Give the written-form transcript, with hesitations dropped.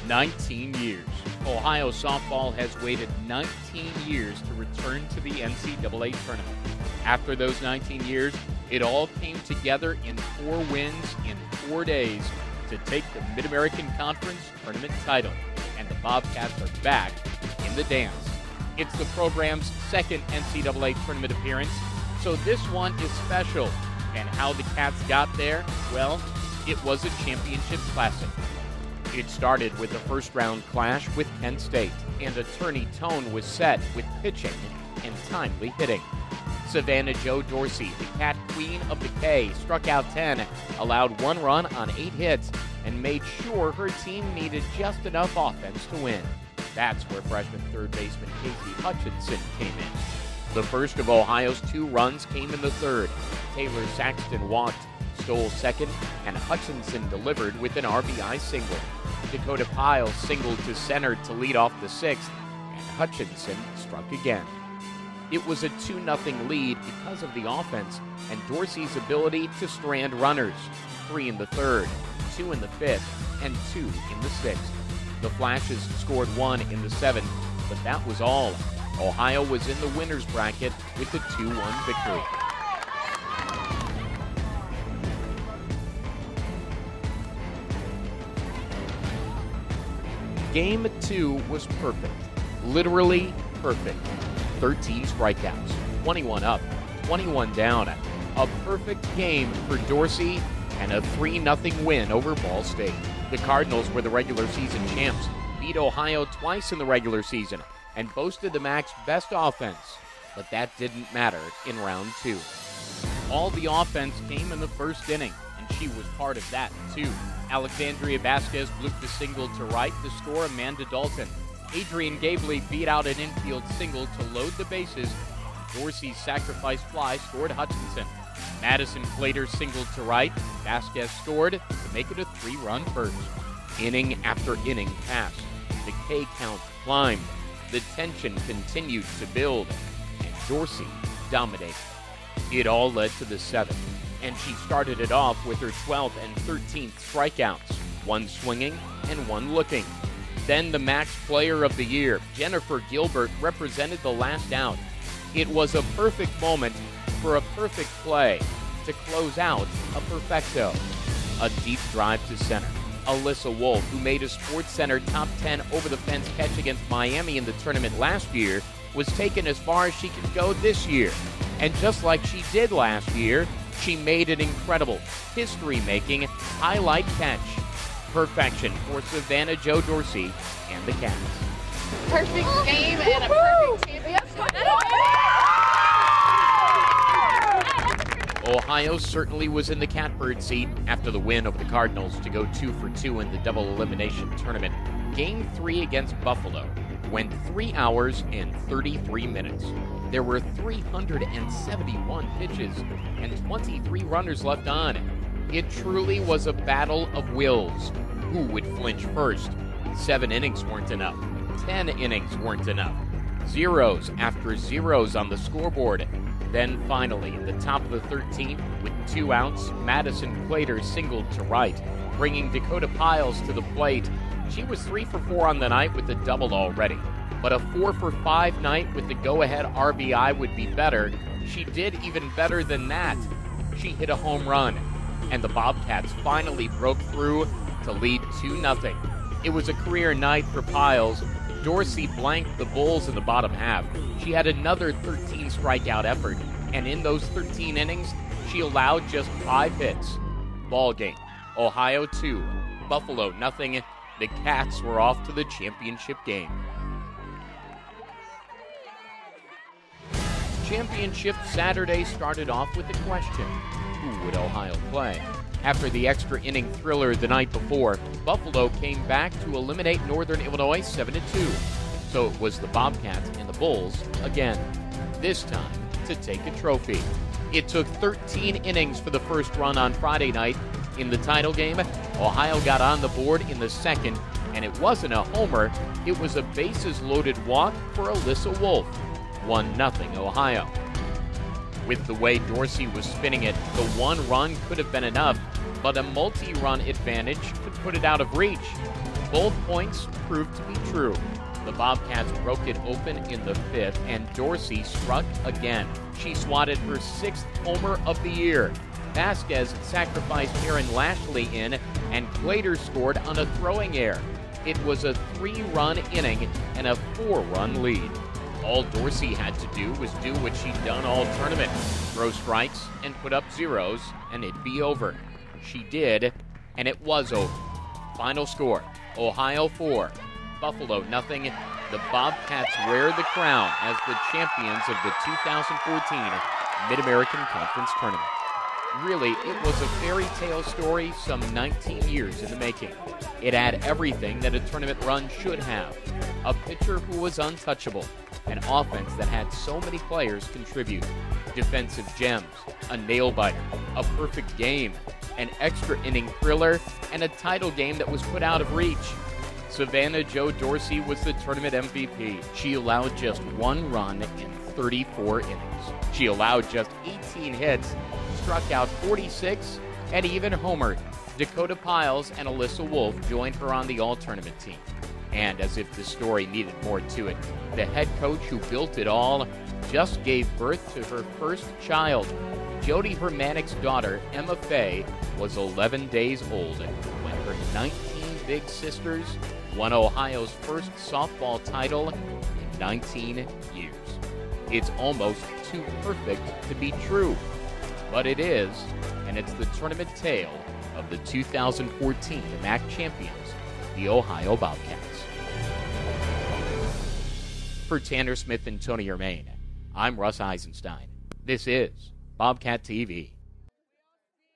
19 years. Ohio softball has waited 19 years to return to the NCAA tournament. After those 19 years, it all came together in 4 wins in 4 days to take the Mid-American Conference tournament title, and the Bobcats are back in the dance. It's the program's second NCAA tournament appearance, so this one is special. And how the Cats got there? Well, it was a championship classic. It started with a first-round clash with Kent State, and a tourney tone was set with pitching and timely hitting. Savannah Jo Dorsey, the Cat Queen of the K, struck out 10, allowed 1 run on 8 hits, and made sure her team needed just enough offense to win. That's where freshman third baseman Casey Hutchinson came in. The first of Ohio's 2 runs came in the third. Taylor Saxton walked, stole second, and Hutchinson delivered with an RBI single. Dakota Piles singled to center to lead off the 6th, and Hutchinson struck again. It was a 2-0 lead because of the offense and Dorsey's ability to strand runners. 3 in the third, 2 in the 5th, and 2 in the 6th. The Flashes scored 1 in the 7th, but that was all. Ohio was in the winner's bracket with a 2-1 victory. Game 2 was perfect. Literally perfect. 13 strikeouts, 21 up, 21 down. A perfect game for Dorsey and a 3-0 win over Ball State. The Cardinals were the regular season champs, beat Ohio twice in the regular season, and boasted the MAC's best offense. But that didn't matter in round 2. All the offense came in the first inning, and she was part of that, too. Alexandria Vasquez blooped a single to right to score Amanda Dalton. Adrian Gabley beat out an infield single to load the bases. Dorsey's sacrifice fly scored Hutchinson. Madison Clater singled to right. Vasquez scored to make it a 3-run first. Inning after inning passed. The K count climbed. The tension continued to build, and Dorsey dominated. It all led to the 7th, and she started it off with her 12th and 13th strikeouts, 1 swinging and 1 looking. Then the MAC's Player of the Year, Jennifer Gilbert, represented the last out. It was a perfect moment for a perfect play to close out a perfecto. A deep drive to center. Alyssa Wolf, who made a SportsCenter top 10 over-the-fence catch against Miami in the tournament last year, was taken as far as she could go this year. And just like she did last year, she made an incredible, history-making highlight catch. Perfection for Savannah Jo Dorsey and the Cats. Perfect game and a perfect championship. Ohio certainly was in the catbird seat after the win over the Cardinals to go 2 for 2 in the double elimination tournament. Game 3 against Buffalo went 3 hours and 33 minutes. There were 371 pitches and 23 runners left on. It truly was a battle of wills. Who would flinch first? 7 innings weren't enough. 10 innings weren't enough. Zeros after zeros on the scoreboard. Then finally, in the top of the 13th, with 2 outs, Madison Clater singled to right, bringing Dakota Piles to the plate. She was 3 for 4 on the night with a double already. But a 4 for 5 night with the go-ahead RBI would be better. She did even better than that. She hit a home run, and the Bobcats finally broke through to lead 2-0. It was a career night for Piles. Dorsey blanked the Bulls in the bottom half. She had another 13 strikeout effort, and in those 13 innings, she allowed just 5 hits. Ball game. Ohio 2, Buffalo nothing. The Cats were off to the championship game. Championship Saturday started off with a question. Who would Ohio play? After the extra inning thriller the night before, Buffalo came back to eliminate Northern Illinois 7-2. So it was the Bobcats and the Bulls again, this time to take a trophy. It took 13 innings for the first run on Friday night. In the title game, Ohio got on the board in the second, and it wasn't a homer, it was a bases-loaded walk for Alyssa Wolf. 1-0 Ohio. With the way Dorsey was spinning it, the 1 run could have been enough, but a multi-run advantage could put it out of reach. Both points proved to be true. The Bobcats broke it open in the 5th, and Dorsey struck again. She swatted her 6th homer of the year. Vasquez sacrificed Aaron Lashley in, and Glader scored on a throwing error. It was a 3-run inning and a 4-run lead. All Dorsey had to do was do what she'd done all tournament: throw strikes and put up zeros, and it'd be over. She did, and it was over. Final score, Ohio 4, Buffalo nothing. The Bobcats wear the crown as the champions of the 2014 Mid-American Conference Tournament. Really, it was a fairy tale story some 19 years in the making. It had everything that a tournament run should have: a pitcher who was untouchable, an offense that had so many players contribute, defensive gems, a nail-biter, a perfect game, an extra inning thriller, and a title game that was put out of reach. Savannah Jo Dorsey was the tournament MVP. She allowed just 1 run in 34 innings. She allowed just 18 hits, struck out 46, and even homered. Dakota Piles and Alyssa Wolf joined her on the all-tournament team. And as if the story needed more to it, the head coach who built it all just gave birth to her first child. Jody Hermanic's daughter, Emma Faye, was 11 days old when her 19 big sisters won Ohio's first softball title in 19 years. It's almost too perfect to be true, but it is, and it's the tournament tale of the 2014 MAC champions, the Ohio Bobcats. For Tanner Smith and Tony Ermain, I'm Russ Eisenstein. This is Bobcat TV.